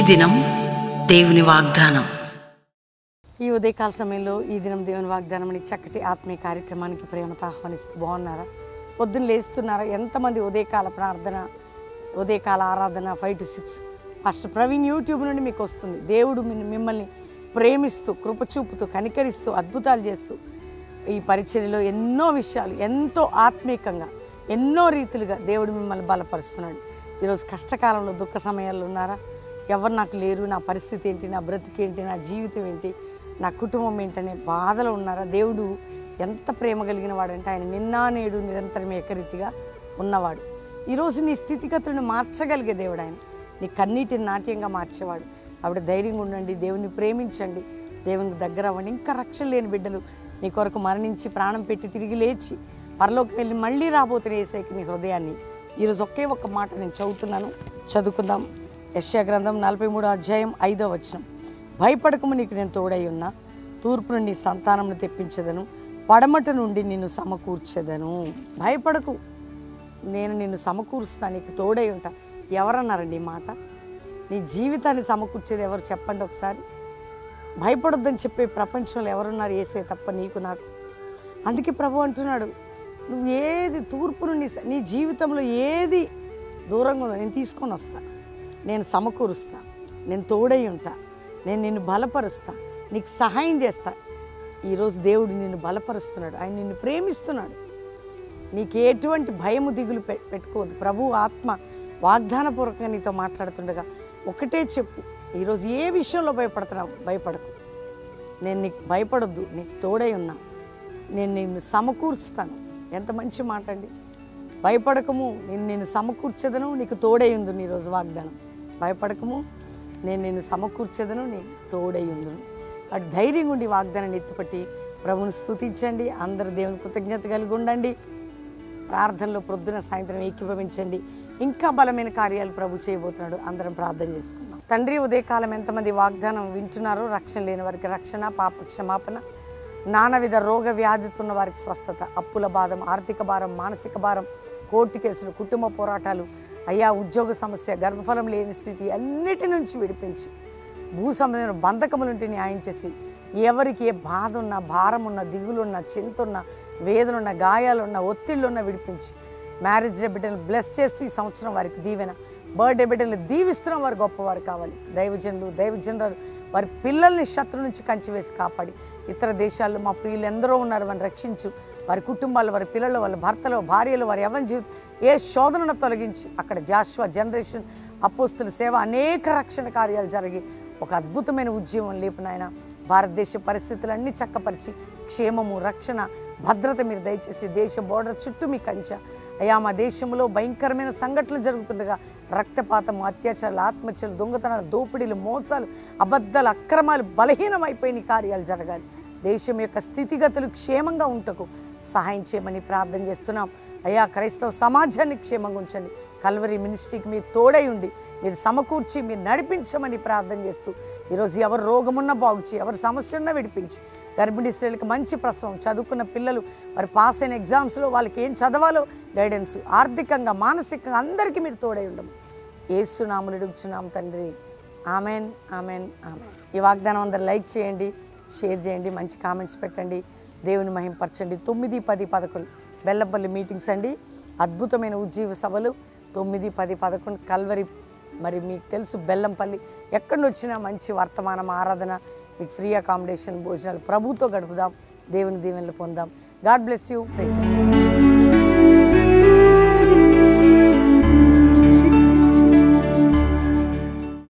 దినం దేవుని వాగ్దానం. ఈ ఉదయకాల సమయంలో ఈ దినం దేవుని వాగ్దానం అని చక్కటి ఆత్మీయ కార్యక్రమానికి ప్రేమతో ఆహ్వానిస్తూ బాగున్నారా? పొద్దున్న లేస్తున్నారా? ఎంతమంది ఉదయకాల ప్రార్థన, ఉదయకాల ఆరాధన 5 to 6 పాస్టర్ ప్రవీణ్ యూట్యూబ్ నుండి మీకు వస్తుంది. దేవుడు మిమ్మల్ని ప్రేమిస్తూ, కృపచూపుతూ, కనికరిస్తూ, అద్భుతాలు చేస్తూ ఈ పరిచర్యలో ఎన్నో విషయాలు ఎంతో ఆత్మీయంగా ఎన్నో రీతులుగా దేవుడు మిమ్మల్ని బలపరుస్తున్నాడు. ఈరోజు కష్టకాలంలో, దుఃఖ సమయాల్లో ఉన్నారా? ఎవరు నాకు లేరు, నా పరిస్థితి ఏంటి, నా బ్రతికేంటి, నా జీవితం ఏంటి, నా కుటుంబం ఏంటనే బాధలో ఉన్నారా? దేవుడు ఎంత ప్రేమ కలిగిన వాడంటే ఆయన నిన్న నేడు నిరంతరం ఏకరీతిగా ఉన్నవాడు. ఈరోజు నీ స్థితిగతులను మార్చగలిగే దేవుడు ఆయన. నీ కన్నీటిని నాట్యంగా మార్చేవాడు. ఆవిడ ధైర్యంగా ఉండండి, దేవుని ప్రేమించండి, దేవునికి దగ్గర అవ్వండి. ఇంకా రక్షణ లేని బిడ్డలు నీ కొరకు మరణించి ప్రాణం పెట్టి తిరిగి లేచి పరలోకి వెళ్ళి మళ్ళీ రాబోతున్న యేసయ్యకి నీ హృదయాన్ని ఈరోజు ఒకే ఒక్క మాట నేను చదువుతున్నాను, చదువుకుందాం. యెషయా గ్రంథం 43వ అధ్యాయం 5వ వచనం. భయపడకము, నీకు నేను తోడై ఉన్నా, తూర్పు నుండి నీ సంతానమును తెప్పించదను, పడమట నుండి నిన్ను సమకూర్చెదను. భయపడకు, నేను నిన్ను సమకూరుస్తా, నీకు తోడై ఉంటా. ఎవరన్నారండి ఈ మాట? నీ జీవితాన్ని సమకూర్చేది ఎవరు చెప్పండి ఒకసారి. భయపడొద్దని చెప్పే ప్రపంచంలో ఎవరున్నారు? యేసయ్య తప్ప నీకు నాకు. అందుకే ప్రభు అంటున్నాడు, నువ్వు ఏది తూర్పు నుండి నీ జీవితంలో ఏది దూరంగా ఉందో నేను తీసుకొని వస్తా, నేను సమకూరుస్తా, నేను తోడై ఉంటా, నేను నిన్ను బలపరుస్తా, నీకు సహాయం చేస్తా. ఈరోజు దేవుడు నిన్ను బలపరుస్తున్నాడు, ఆయన నిన్ను ప్రేమిస్తున్నాడు. నీకు ఎటువంటి భయము దిగులు పెట్టుకోవద్దు. ప్రభు ఆత్మ వాగ్దానపూర్వకంగా నీతో మాట్లాడుతుండగా ఒకటే చెప్పు, ఈరోజు ఏ విషయంలో భయపడుతున్నావు? భయపడకు, నేను నీకు భయపడొద్దు, నీకు తోడై ఉన్నా, నేను నిన్ను సమకూర్చుతాను. ఎంత మంచి మాట అండి. భయపడకము, నేను సమకూర్చదను, నీకు తోడై ఉందును. ఈరోజు వాగ్దానం, భయపడకము, నేను నిన్ను సమకూర్చదను, నీకు తోడై ఉందును. అటు ధైర్యంగా ఉండి వాగ్దానాన్ని ఎత్తుపట్టి ప్రభువును స్తుతించండి. అందరు దేవుని కృతజ్ఞత కలిగి ఉండండి. ప్రార్థనలో ప్రొద్దున సాయంత్రం ఏకీభవించండి. ఇంకా బలమైన కార్యాలు ప్రభు చేయబోతున్నాడు. అందరం ప్రార్థన చేసుకుందాం. తండ్రి, ఉదయకాలం ఎంతమంది వాగ్దానం వింటున్నారో, రక్షణ లేని వారికి రక్షణ, పాప క్షమాపణ, నానావిధ రోగ వ్యాధితో ఉన్న వారికి స్వస్థత, అప్పుల భారం, ఆర్థిక భారం, మానసిక భారం, కోర్టు కేసులు, కుటుంబ పోరాటాలు, అయ్యా ఉద్యోగ సమస్య, గర్భఫలం లేని స్థితి అన్నిటి నుంచి విడిపించి, భూ సంబంధమైన బంధకములుంటే న్యాయం చేసి, ఎవరికి ఏ బాధ ఉన్నా, భారం ఉన్నా, దిగులున్నా, చింతున్నా, వేదనున్న, గాయాలున్న, ఒత్తిళ్ళున్న విడిపించి, మ్యారేజ్ డే బిడ్డలు బ్లెస్ చేస్తూ ఈ సంవత్సరం వారికి దీవెన, బర్త్డే బిడ్డలు దీవిస్తున్నాం. వారు గొప్పవారు కావాలి. దైవజనులు వారి పిల్లల్ని శత్రు నుంచి కంచివేసి కాపాడి, ఇతర దేశాల్లో మా ప్రియులు ఎందరో ఉన్నారు, వారిని రక్షించు. వారి కుటుంబాలు, వారి పిల్లలు, వాళ్ళ భర్తలు, భార్యలు, వారి యవ్వన జీవితం ఏ శోధనను తొలగించి అక్కడ జాషువా జనరేషన్ అపోస్తుల సేవ అనేక రక్షణ కార్యాలు జరిగి ఒక అద్భుతమైన ఉద్యమం లేపునైనా భారతదేశ పరిస్థితులన్నీ చక్కపరిచి క్షేమము, రక్షణ, భద్రత మీరు దయచేసి దేశ బోర్డర్ చుట్టూ మీ కంచె. అయ్యా, మా దేశంలో భయంకరమైన సంఘటనలు జరుగుతుండగా రక్తపాతము, అత్యాచారాలు, ఆత్మహత్యలు, దొంగతనాలు, దోపిడీలు, మోసాలు, అబద్ధాలు, అక్రమాలు బలహీనమైపోయిన కార్యాలు జరగాలి. దేశం యొక్క స్థితిగతులు క్షేమంగా ఉంటకు సహాయం చేయమని ప్రార్థన చేస్తున్నాం. అయ్యా, క్రైస్తవ సమాజాన్ని క్షేమంగా ఉంచండి. కల్వరీ మినిస్ట్రీకి మీరు తోడై ఉండి మీరు సమకూర్చి మీరు నడిపించమని ప్రార్థన చేస్తూ, ఈరోజు ఎవరు రోగమున్నా బాగుచి, ఎవరు సమస్య ఉన్నా విడిపించి, గర్భిణీ స్త్రీలకు మంచి ప్రసవం, చదువుకున్న పిల్లలు వారు పాస్ అయిన ఎగ్జామ్స్లో వాళ్ళకి ఏం చదవాలో గైడెన్స్, ఆర్థికంగా, మానసికంగా అందరికీ మీరు తోడై ఉండము. యేసు నామములో అడుగుచున్నాం తండ్రి, ఆమెన్, ఆమెన్, ఆమెన్. ఈ వాగ్దానం అందరు లైక్ చేయండి, షేర్ చేయండి, మంచి కామెంట్స్ పెట్టండి, దేవుని మహింపరచండి. 9, 10, 11 బెల్లంపల్లి మీటింగ్స్ అండి. అద్భుతమైన ఉజ్జీవ సభలు 9, 10, 11 కల్వరి. మరి మీకు తెలుసు బెల్లంపల్లి. ఎక్కడి నుంచి వచ్చినా మంచి వర్తమానం, ఆరాధన, మీకు ఫ్రీ అకామిడేషన్, భోజనాలు ప్రభుతో గడుపుదాం. దేవుని దీవెనలు పొందాం. God bless you. ప్రైజ్.